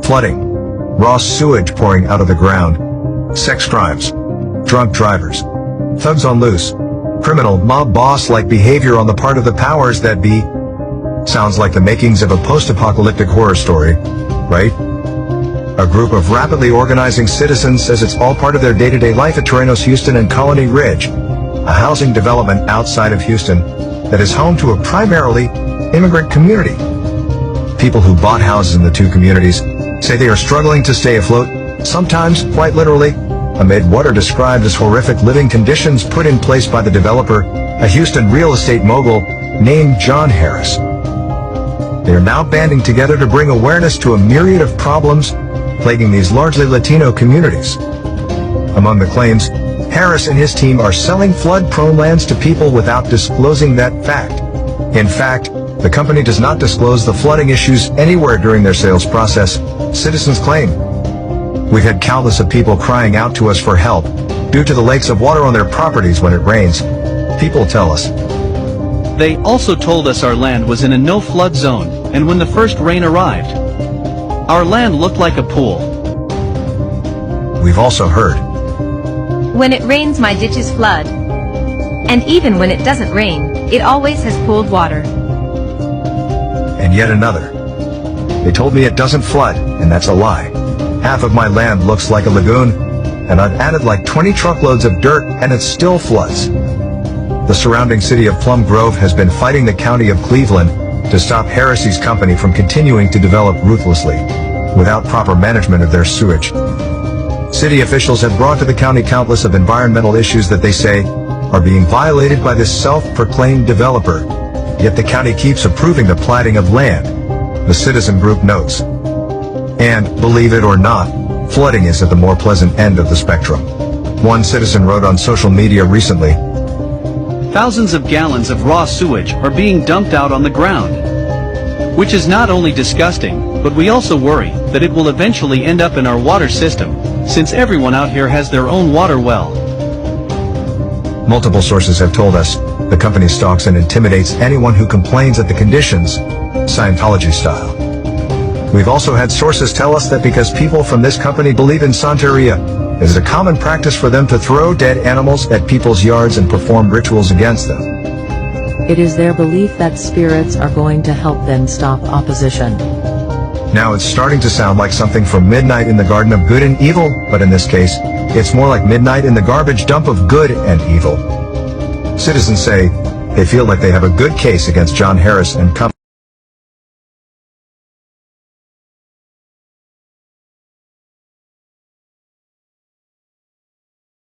flooding, raw sewage pouring out of the ground, sex crimes, drunk drivers, thugs on loose, criminal mob boss-like behavior on the part of the powers that be. Sounds like the makings of a post-apocalyptic horror story, right? A group of rapidly organizing citizens says it's all part of their day-to-day life at Terrenos Houston and Colony Ridge, a housing development outside of Houston that is home to a primarily immigrant community. People who bought houses in the two communities say they are struggling to stay afloat, sometimes quite literally, amid what are described as horrific living conditions put in place by the developer, a Houston real estate mogul named John Harris. They are now banding together to bring awareness to a myriad of problems plaguing these largely Latino communities. Among the claims, Harris and his team are selling flood-prone lands to people without disclosing that fact. In fact, the company does not disclose the flooding issues anywhere during their sales process, citizens claim. We've had countless of people crying out to us for help due to the lakes of water on their properties when it rains, people tell us. They also told us our land was in a no-flood zone, and when the first rain arrived, our land looked like a pool. We've also heard, when it rains my ditches flood. And even when it doesn't rain, it always has pooled water. And yet another. They told me it doesn't flood, and that's a lie. Half of my land looks like a lagoon, and I've added like 20 truckloads of dirt, and it still floods. The surrounding city of Plum Grove has been fighting the county of Cleveland to stop Harris's company from continuing to develop ruthlessly, without proper management of their sewage. City officials have brought to the county countless of environmental issues that they say are being violated by this self-proclaimed developer, yet the county keeps approving the platting of land, the citizen group notes. And, believe it or not, flooding is at the more pleasant end of the spectrum. One citizen wrote on social media recently, thousands of gallons of raw sewage are being dumped out on the ground. Which is not only disgusting, but we also worry that it will eventually end up in our water system, since everyone out here has their own water well. Multiple sources have told us the company stalks and intimidates anyone who complains at the conditions, Scientology style. We've also had sources tell us that because people from this company believe in Santeria, it is a common practice for them to throw dead animals at people's yards and perform rituals against them. It is their belief that spirits are going to help them stop opposition. Now it's starting to sound like something from Midnight in the Garden of Good and Evil, but in this case, it's more like Midnight in the Garbage Dump of Good and Evil. Citizens say they feel like they have a good case against John Harris and company.